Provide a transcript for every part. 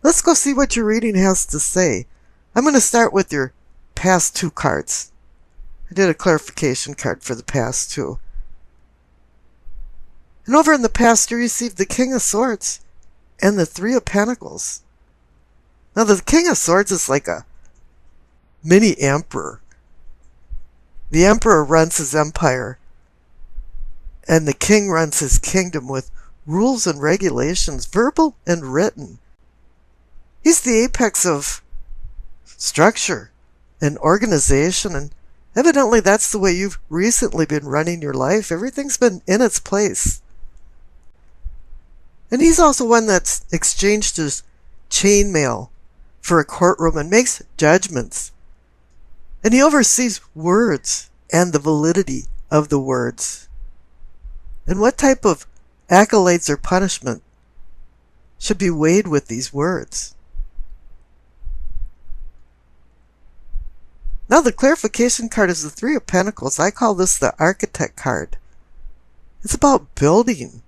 Let's go see what your reading has to say. I'm going to start with your past two cards. I did a clarification card for the past two. And over in the past, you received the King of Swords and the Three of Pentacles. Now, the King of Swords is like a mini emperor. The emperor runs his empire, and the king runs his kingdom with rules and regulations, verbal and written. He's the apex of structure and organization, and evidently that's the way you've recently been running your life. Everything's been in its place. And he's also one that's exchanged his chainmail for a courtroom and makes judgments. And he oversees words and the validity of the words. And what type of accolades or punishment should be weighed with these words. Now the clarification card is the Three of Pentacles. I call this the Architect card. It's about building,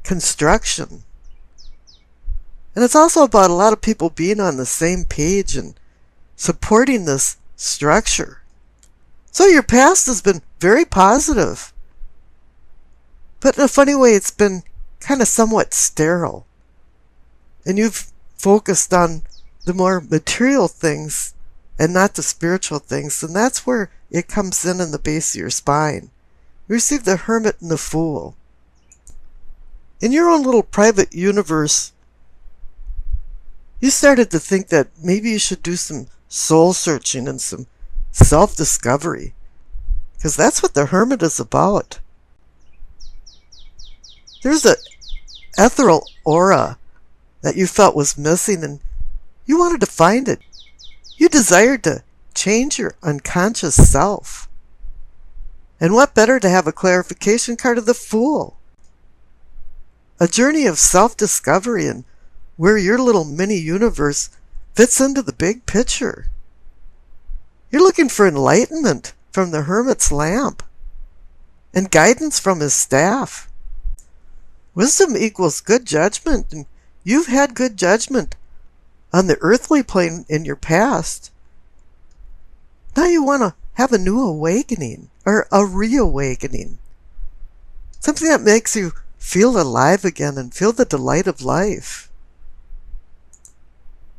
construction. And it's also about a lot of people being on the same page and supporting this structure. So your past has been very positive. But in a funny way, it's been kind of somewhat sterile. And you've focused on the more material things and not the spiritual things. And that's where it comes in the base of your spine. You receive the Hermit and the Fool. In your own little private universe, you started to think that maybe you should do some soul searching and some self-discovery. Because that's what the Hermit is about. There's an ethereal aura that you felt was missing, and you wanted to find it. You desired to change your unconscious self. And what better to have a clarification card of the Fool? A journey of self-discovery and where your little mini-universe fits into the big picture. You're looking for enlightenment from the Hermit's lamp and guidance from his staff. Wisdom equals good judgment, and you've had good judgment on the earthly plane in your past. Now you want to have a new awakening, or a reawakening. Something that makes you feel alive again and feel the delight of life.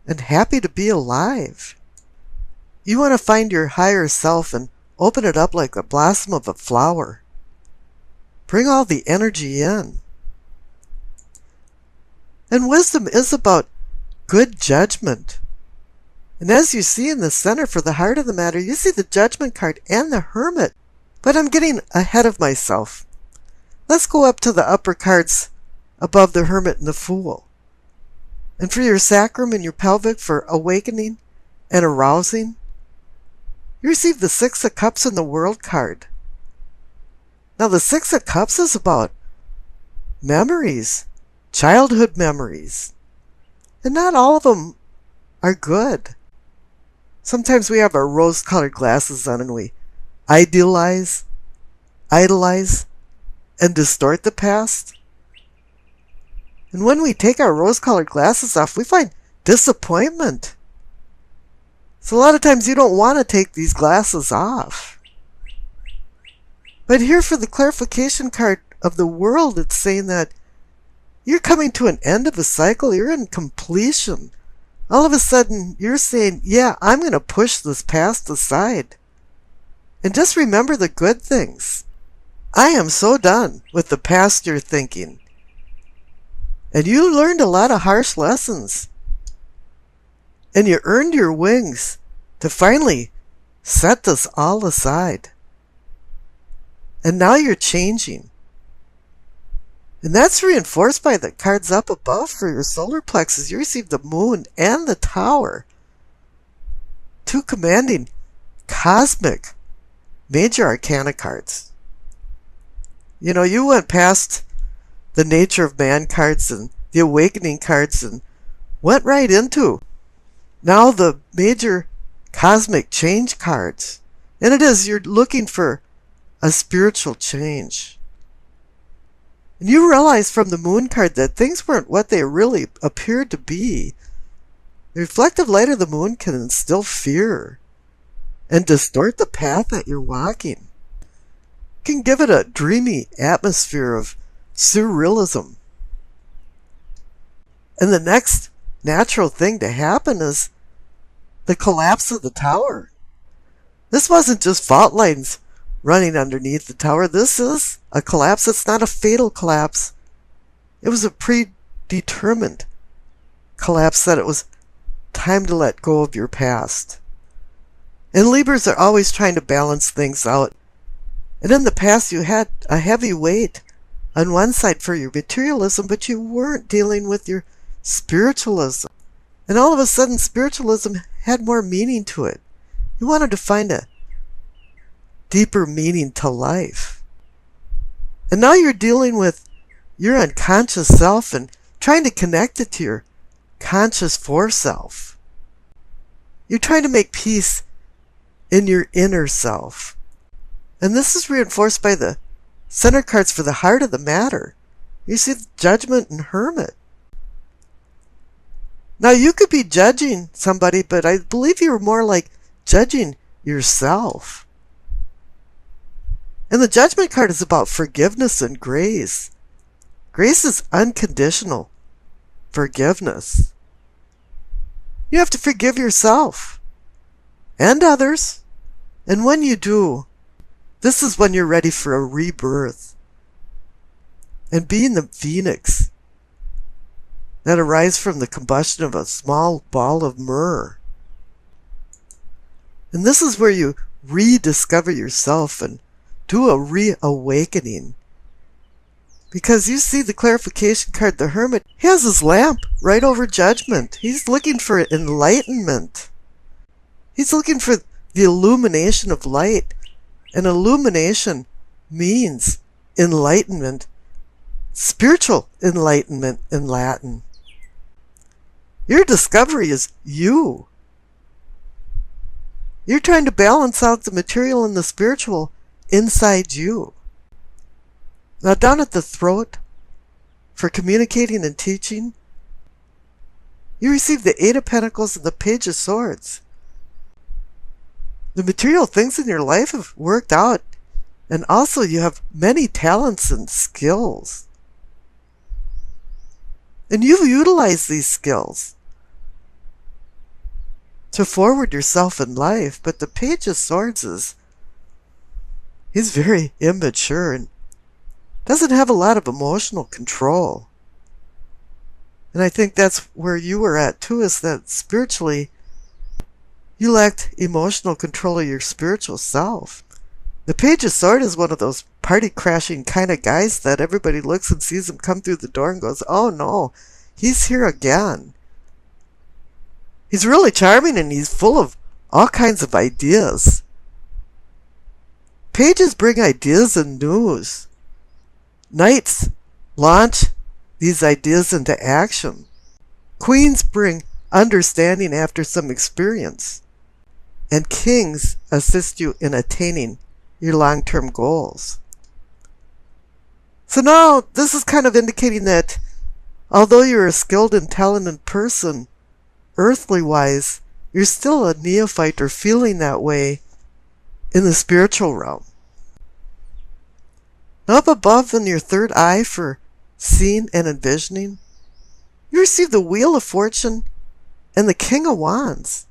And happy to be alive. You want to find your higher self and open it up like a blossom of a flower. Bring all the energy in. And wisdom is about good judgment. And as you see in the center for the heart of the matter, you see the Judgment card and the Hermit. But I'm getting ahead of myself. Let's go up to the upper cards above the Hermit and the Fool. And for your sacrum and your pelvic for awakening and arousing, you receive the Six of Cups and the World card. Now the Six of Cups is about memories. Childhood memories. And not all of them are good. Sometimes we have our rose-colored glasses on and we idealize, idolize, and distort the past. And when we take our rose-colored glasses off, we find disappointment. So a lot of times you don't want to take these glasses off. But here for the clarification card of the World, it's saying that you're coming to an end of a cycle. You're in completion. All of a sudden, you're saying, yeah, I'm going to push this past aside. And just remember the good things. I am so done with the past you're thinking. And you learned a lot of harsh lessons. And you earned your wings to finally set this all aside. And now you're changing. And that's reinforced by the cards up above for your solar plexus. You receive the Moon and the Tower. Two commanding cosmic major arcana cards. You know, you went past the nature of man cards and the awakening cards and went right into now the major cosmic change cards. And it is, you're looking for a spiritual change. And you realize from the Moon card that things weren't what they really appeared to be. The reflective light of the moon can instill fear and distort the path that you're walking. It can give it a dreamy atmosphere of surrealism. And the next natural thing to happen is the collapse of the tower. This wasn't just fault lines running underneath the tower. This is a collapse. It's not a fatal collapse. It was a predetermined collapse, that it was time to let go of your past. And Libras are always trying to balance things out. And in the past you had a heavy weight on one side for your materialism, but you weren't dealing with your spiritualism. And all of a sudden spiritualism had more meaning to it. You wanted to find a deeper meaning to life. And now you're dealing with your unconscious self and trying to connect it to your conscious foreself. You're trying to make peace in your inner self. And this is reinforced by the center cards for the heart of the matter. You see the Judgment and Hermit. Now you could be judging somebody, but I believe you were more like judging yourself. And the Judgment card is about forgiveness and grace. Grace is unconditional forgiveness. You have to forgive yourself and others. And when you do, this is when you're ready for a rebirth. And being the phoenix that arises from the combustion of a small ball of myrrh. And this is where you rediscover yourself and do a reawakening. Because you see the clarification card, the Hermit, he has his lamp right over Judgment. He's looking for enlightenment. He's looking for the illumination of light. And illumination means enlightenment, spiritual enlightenment in Latin. Your discovery is you. You're trying to balance out the material and the spiritual inside you. Now down at the throat, for communicating and teaching, you receive the Eight of Pentacles and the Page of Swords. The material things in your life have worked out, and also you have many talents and skills. And you've utilized these skills to forward yourself in life, but the Page of Swords he's very immature and doesn't have a lot of emotional control. And I think that's where you were at too, is that spiritually you lacked emotional control of your spiritual self. The Page of Swords is one of those party crashing kind of guys that everybody looks and sees him come through the door and goes, oh no, he's here again. He's really charming and he's full of all kinds of ideas. Pages bring ideas and news. Knights launch these ideas into action. Queens bring understanding after some experience. And kings assist you in attaining your long-term goals. So now this is kind of indicating that although you're a skilled and talented person, earthly-wise, you're still a neophyte or feeling that way in the spiritual realm. Now up above in your third eye for seeing and envisioning, you receive the Wheel of Fortune and the King of Wands.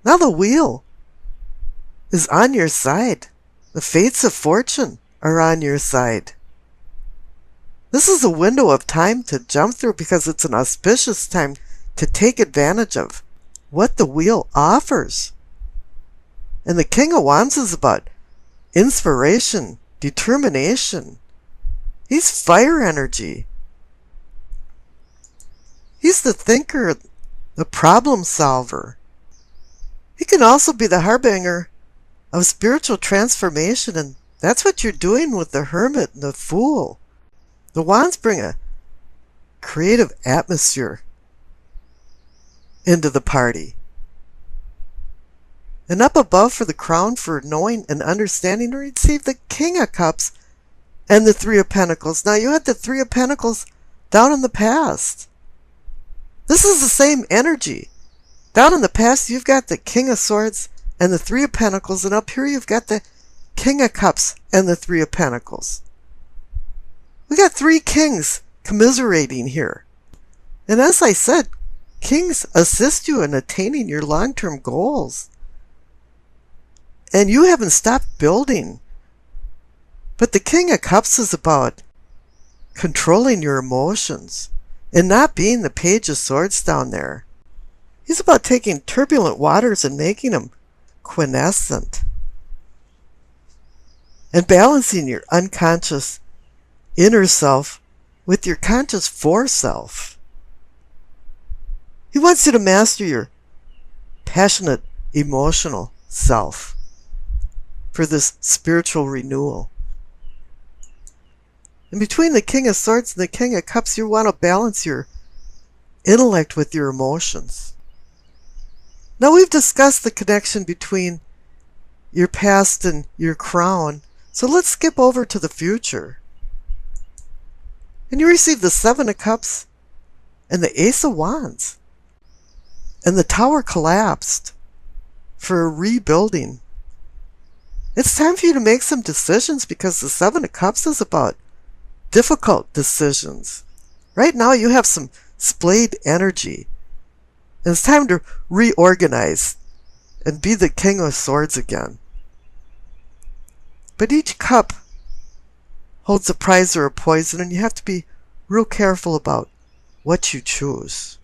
Now the wheel is on your side. The fates of fortune are on your side. This is a window of time to jump through because it's an auspicious time to take advantage of what the wheel offers. And the King of Wands is about inspiration, determination. He's fire energy. He's the thinker, the problem solver. He can also be the harbinger of spiritual transformation, and that's what you're doing with the Hermit and the Fool. The Wands bring a creative atmosphere into the party. And up above for the crown for knowing and understanding, you receive the King of Cups and the Three of Pentacles. Now you had the Three of Pentacles down in the past. This is the same energy. Down in the past, you've got the King of Swords and the Three of Pentacles, and up here you've got the King of Cups and the Three of Pentacles. We got three kings commiserating here. And as I said, kings assist you in attaining your long-term goals. And you haven't stopped building. But the King of Cups is about controlling your emotions and not being the Page of Swords down there. He's about taking turbulent waters and making them quiescent. And balancing your unconscious inner self with your conscious foreself. He wants you to master your passionate, emotional self for this spiritual renewal. And between the King of Swords and the King of Cups, you want to balance your intellect with your emotions. Now we've discussed the connection between your past and your crown, so let's skip over to the future. And you receive the Seven of Cups and the Ace of Wands. And the Tower collapsed for a rebuilding. It's time for you to make some decisions because the Seven of Cups is about difficult decisions. Right now you have some splayed energy. And it's time to reorganize and be the King of Swords again. But each cup holds a prize or a poison, and you have to be real careful about what you choose.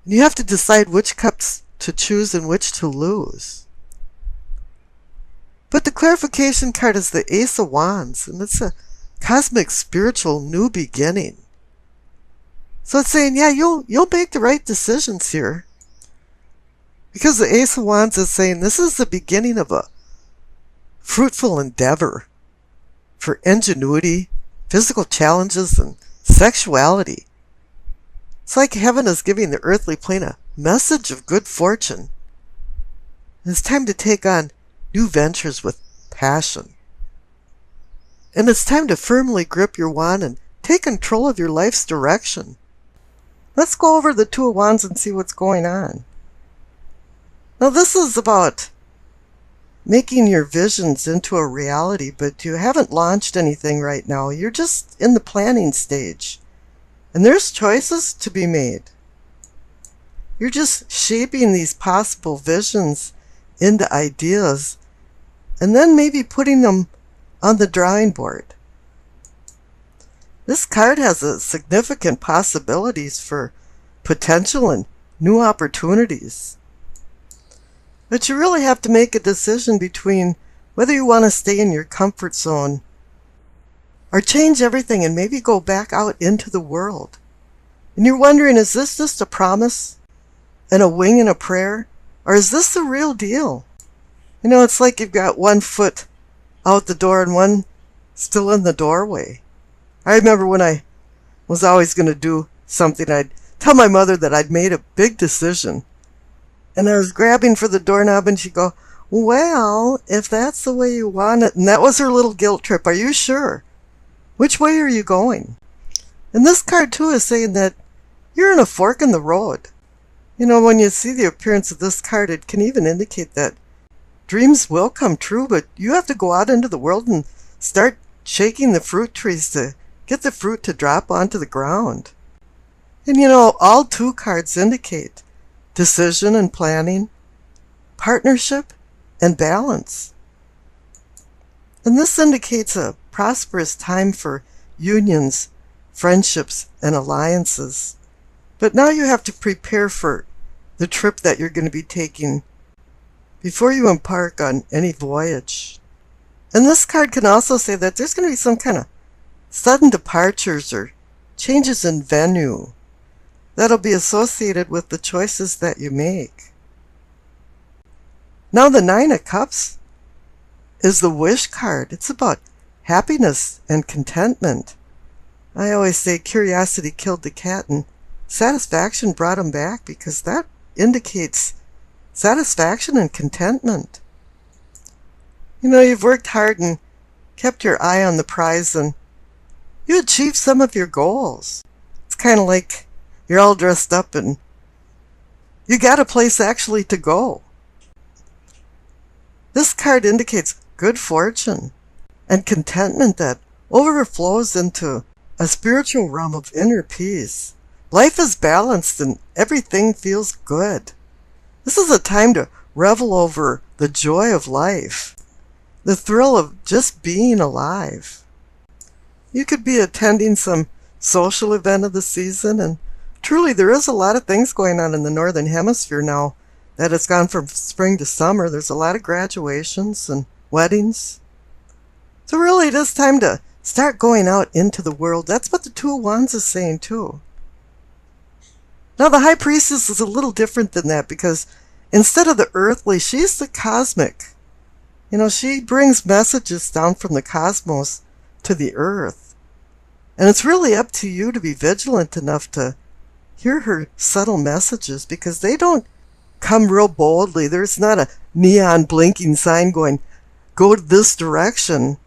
And you have to decide which cups to choose and which to lose. But the clarification card is the Ace of Wands, and it's a cosmic spiritual new beginning. So it's saying, yeah, you'll make the right decisions here. Because the Ace of Wands is saying this is the beginning of a fruitful endeavor for ingenuity, physical challenges, and sexuality. It's like heaven is giving the earthly plane a message of good fortune. And it's time to take on new ventures with passion. And it's time to firmly grip your wand and take control of your life's direction. Let's go over the Two of Wands and see what's going on. Now this is about making your visions into a reality, but you haven't launched anything right now. You're just in the planning stage. And there's choices to be made. You're just shaping these possible visions into ideas and then maybe putting them on the drawing board. This card has a significant possibilities for potential and new opportunities. But you really have to make a decision between whether you want to stay in your comfort zone or change everything and maybe go back out into the world. And you're wondering, is this just a promise and a wing and a prayer? Or is this the real deal? You know, it's like you've got one foot out the door and one still in the doorway. I remember when I was always going to do something, I'd tell my mother that I'd made a big decision. And I was grabbing for the doorknob and she'd go, well, if that's the way you want it. And that was her little guilt trip. Are you sure? Which way are you going? And this card too is saying that you're in a fork in the road. You know, when you see the appearance of this card, it can even indicate that dreams will come true, but you have to go out into the world and start shaking the fruit trees to get the fruit to drop onto the ground. And you know, all two cards indicate decision and planning, partnership and balance. And this indicates a prosperous time for unions, friendships, and alliances. But now you have to prepare for the trip that you're going to be taking before you embark on any voyage. And this card can also say that there's going to be some kind of sudden departures or changes in venue that'll be associated with the choices that you make. Now the Nine of Cups is the wish card. It's about happiness and contentment. I always say curiosity killed the cat and satisfaction brought him back, because that indicates satisfaction and contentment. You know, you've worked hard and kept your eye on the prize and you achieved some of your goals. It's kind of like you're all dressed up and You got a place actually to go. This card indicates good fortune and contentment that overflows into a spiritual realm of inner peace. Life is balanced and everything feels good. This is a time to revel over the joy of life, the thrill of just being alive. You could be attending some social event of the season, and truly there is a lot of things going on in the Northern Hemisphere now that it's gone from spring to summer. There's a lot of graduations and weddings. So really it is time to start going out into the world. That's what the Two of Wands is saying too. Now the High Priestess is a little different than that because instead of the earthly, she's the cosmic. You know, she brings messages down from the cosmos to the earth. And it's really up to you to be vigilant enough to hear her subtle messages because they don't come real boldly. There's not a neon blinking sign going, go this direction.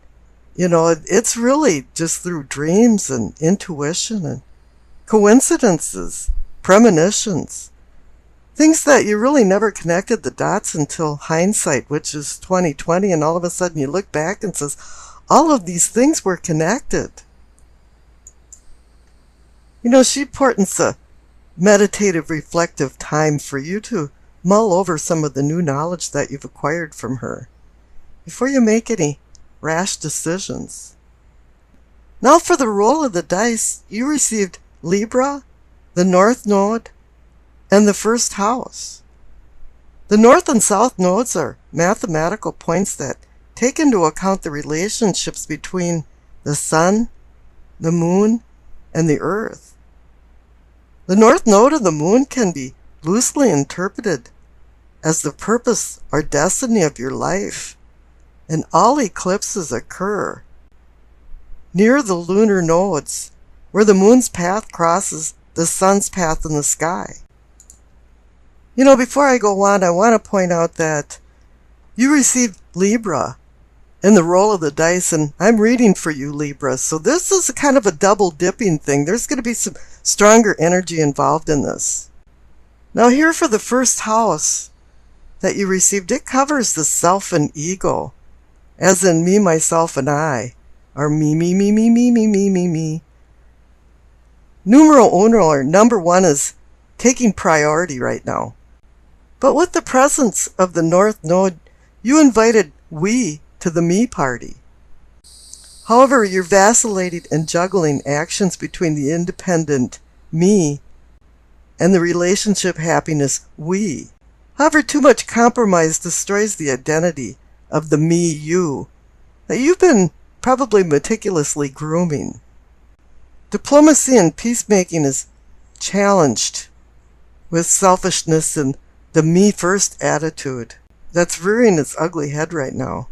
You know, it's really just through dreams and intuition and coincidences, premonitions, things that you really never connected the dots until hindsight, which is 2020, and all of a sudden you look back and says, all of these things were connected. You know, she portends a meditative, reflective time for you to mull over some of the new knowledge that you've acquired from her before you make any rash decisions. Now for the roll of the dice, you received Libra, the North Node, and the first house. The North and South nodes are mathematical points that take into account the relationships between the Sun, the Moon, and the Earth. The North Node of the Moon can be loosely interpreted as the purpose or destiny of your life, and all eclipses occur near the lunar nodes, where the Moon's path crosses the Sun's path in the sky. You know, before I go on, I want to point out that you received Libra in the roll of the dice, and I'm reading for you, Libra. So this is a kind of a double dipping thing. There's going to be some stronger energy involved in this. Now here for the first house that you received, it covers the self and ego, as in me, myself, and I, or me, me, me, me, me, me, me, me, me. Numero uno, or number one, is taking priority right now. But with the presence of the North Node, you invited we to the me party. However, you're vacillating and juggling actions between the independent me and the relationship happiness we. However, too much compromise destroys the identity of the me you that you've been probably meticulously grooming. Diplomacy and peacemaking is challenged with selfishness and the me-first attitude that's rearing its ugly head right now.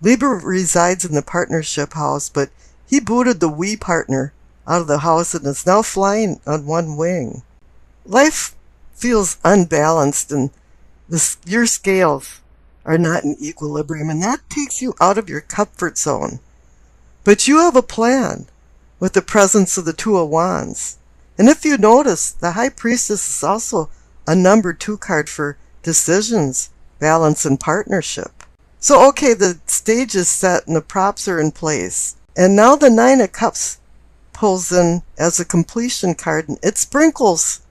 Libra resides in the partnership house, but he booted the we partner out of the house and is now flying on one wing. Life feels unbalanced, and your scales are not in equilibrium, and that takes you out of your comfort zone. But you have a plan with the presence of the Two of Wands. And if you notice, the High Priestess is also a number 2 card for decisions, balance, and partnership. So okay, the stage is set and the props are in place. And now the Nine of Cups pulls in as a completion card, and it sprinkles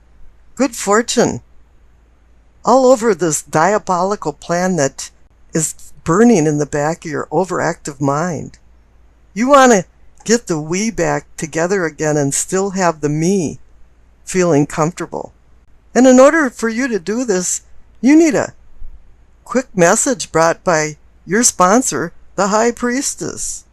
good fortune all over this diabolical plan that is burning in the back of your overactive mind. You want to get the we back together again and still have the me feeling comfortable. And in order for you to do this, you need a quick message brought by your sponsor, the High Priestess.